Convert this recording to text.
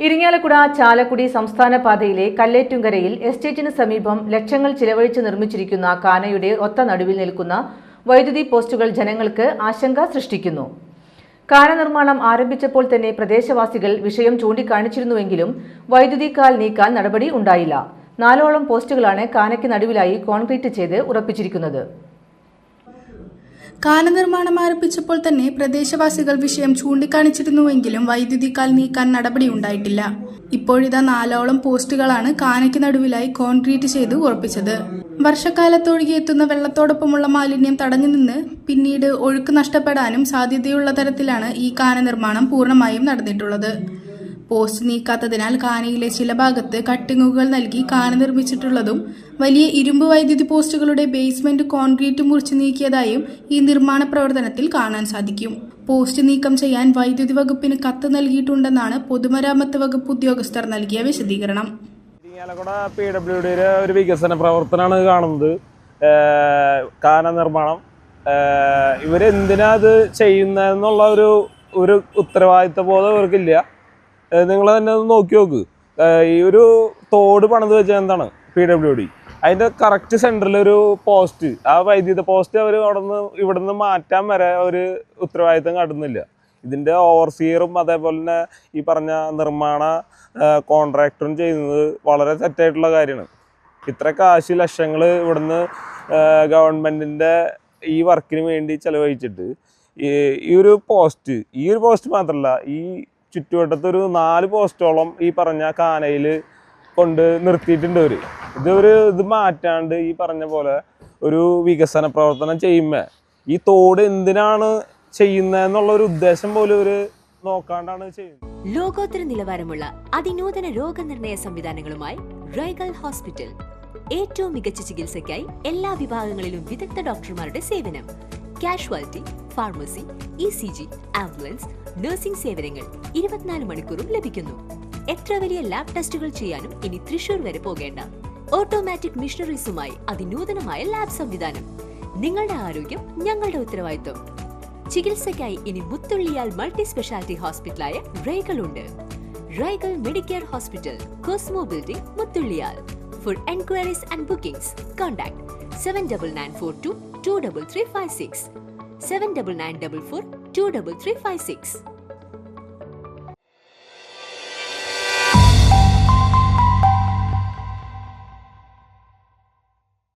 ഇരിങ്ങാലക്കുട ചാലക്കുടി സംസ്ഥാന പാതയിലെ കല്ലേറ്റുംകരയിൽ എസ്റ്റേറ്റിന് സമീപം ലക്ഷങ്ങൾ ചിലവഴിച്ച് നിർമ്മിച്ചിരിക്കുന്ന കാനയുടെ ഒത്ത നടുവിൽ നിൽക്കുന്ന വൈദ്യുതി പോസ്റ്റുകൾ ജനങ്ങൾക്ക് ആശങ്ക സൃഷ്ടിക്കുന്നു. കാന നിർമ്മാണം ആരംഭിച്ചപ്പോൾ തന്നെ പ്രദേശവാസികൾ വിഷയം ചൂണ്ടിക്കാണിച്ചിരുന്നുവെങ്കിലും വൈദ്യുതി കാൽ നീക്കാൻ നടപടി ഉണ്ടായില്ല. 4ഓളം പോസ്റ്റുകളാണ് കാനയ്ക്ക് നടുവിലായി കോൺക്രീറ്റ് ചെയ്ത് ഉറപ്പിച്ചിരിക്കുന്നത്. കാന നിർമ്മാണം ആരംഭിച്ചപ്പോൾ തന്നെ പ്രദേശവാസികൾ വിഷയം ചൂണ്ടിക്കാണിച്ചിരുന്നുവെങ്കിലും വൈദ്യുതി കാൽ നീക്കാൻ നടപടിയുണ്ടായിട്ടില്ല. ഇപ്പോഴിതാ 4ഓളം പോസ്റ്റുകളാണ് കാനയ്ക്ക് നടുവിലായി കോൺക്രീറ്റ് ചെയ്ത് ഉറപ്പിച്ചത്. വർഷക്കാലത്തൊഴുകിയെത്തുന്ന വെള്ളത്തോടൊപ്പമുള്ള മാലിന്യം തടഞ്ഞു നിന്ന് പിന്നീട് ഒഴുക്ക് നഷ്ടപ്പെടാനും സാധ്യതയുള്ള തരത്തിലാണ് ഈ കാന നിർമ്മാണം പൂർണ്ണമായും നടന്നിട്ടുള്ളത്. പോസ്റ്റ് നീക്കാത്തതിനാൽ കാനയിലെ ചില ഭാഗത്ത് കട്ടിങ്ങുകൾ നൽകി കാന നിർമ്മിച്ചിട്ടുള്ളതും വലിയ ഇരുമ്പ് വൈദ്യുതി പോസ്റ്റുകളുടെ ബേസ്മെന്റ് കോൺക്രീറ്റ് മുറിച്ചു നീക്കിയതായും ഈ നിർമ്മാണ പ്രവർത്തനത്തിൽ കാണാൻ സാധിക്കും. പോസ്റ്റ് നീക്കം ചെയ്യാൻ വൈദ്യുതി വകുപ്പിന് കത്ത് നൽകിയിട്ടുണ്ടെന്നാണ് പൊതുമരാമത്ത് വകുപ്പ് ഉദ്യോഗസ്ഥർ നൽകിയ വിശദീകരണം. ഇരിങ്ങാലക്കുട PWDയുടെ ഒരു വികസന പ്രവർത്തനമാണ് കാണുന്നത്. കാന നിർമ്മാണം ഇവരെന്തിനാ അത് ചെയ്യുന്നതെന്നുള്ള ഒരു ഉത്തരവാദിത്ത ബോധം ഇവർക്കില്ല. നിങ്ങൾ തന്നെ നോക്കി നോക്ക്. ഈ ഒരു തോട് പണിത് വെച്ചാൽ എന്താണ് PWD, അതിൻ്റെ കറക്റ്റ് സെൻറ്ററിൽ ഒരു പോസ്റ്റ്, ആ വൈദ്യുത പോസ്റ്റ് അവർ ഇവിടുന്ന് മാറ്റാൻ വരെ ഒരു ഉത്തരവാദിത്തം കാട്ടുന്നില്ല. ഇതിൻ്റെ ഓവർസിയറും അതേപോലെ തന്നെ ഈ പറഞ്ഞ നിർമ്മാണ കോൺട്രാക്ടറും ചെയ്യുന്നത് വളരെ തെറ്റായിട്ടുള്ള കാര്യമാണ്. ഇത്ര കാശ് ലക്ഷങ്ങൾ ഇവിടുന്ന് ഗവൺമെൻറ്റിൻ്റെ ഈ വർക്കിന് വേണ്ടി ചിലവഴിച്ചിട്ട് ഈ ഒരു പോസ്റ്റ് മാത്രമല്ല, ഈ ചുറ്റുവട്ടത്തൊരു 4 പോസ്റ്റോളം ഈ പറഞ്ഞ കാനയിൽ കൊണ്ട് നിർത്തിയിട്ടുണ്ട്. ഇത് മാറ്റാണ്ട് ഈ പറഞ്ഞ പോലെ ഒരു വികസന പ്രവർത്തനം ചെയ്യുമ്പോൾ ഈ തോട് എന്തിനാണ് ചെയ്യുന്നതെന്നുള്ള ഒരു ഉദ്ദേശം പോലും ഇവര് നോക്കാണ്ടാണ് ചെയ്യുന്നത്. ലോകോത്തര നിലവാരമുള്ള അതിനൂതന രോഗനിർണയ സംവിധാനങ്ങളുമായി റൈഗൽ ഹോസ്പിറ്റൽ. ഏറ്റവും മികച്ച ചികിത്സയ്ക്കായി എല്ലാ വിഭാഗങ്ങളിലും വിദഗ്ധ ഡോക്ടർമാരുടെ സേവനം. Casualty, pharmacy, ECG, ambulance, nursing സേവനങ്ങൾ 24 മണിക്കൂറും ലഭിക്കുന്നു. എത്ര വലിയ ലാബ് ടെസ്റ്റുകൾ ചെയ്യാനും ഇനി തൃശൂർ വരെ പോകേണ്ട. ഓട്ടോമാറ്റിക് മിഷനറീസുമായി അതിനൂതനമായ ലാബ് സംവിധാനം. നിങ്ങളുടെ ആരോഗ്യം ഞങ്ങളുടെ ഉത്തരവാദിത്വം. ചികിത്സയ്ക്കായി ഇനി മുത്തുള്ളിയാൽ മൾട്ടി സ്പെഷ്യാലിറ്റി ഹോസ്പിറ്റലായ റൈഗൽ ഉണ്ട്. Rygal medicare hospital, Cosmo building, Muthulliyal. For enquiries and bookings, contact 7994223356, 7994423356.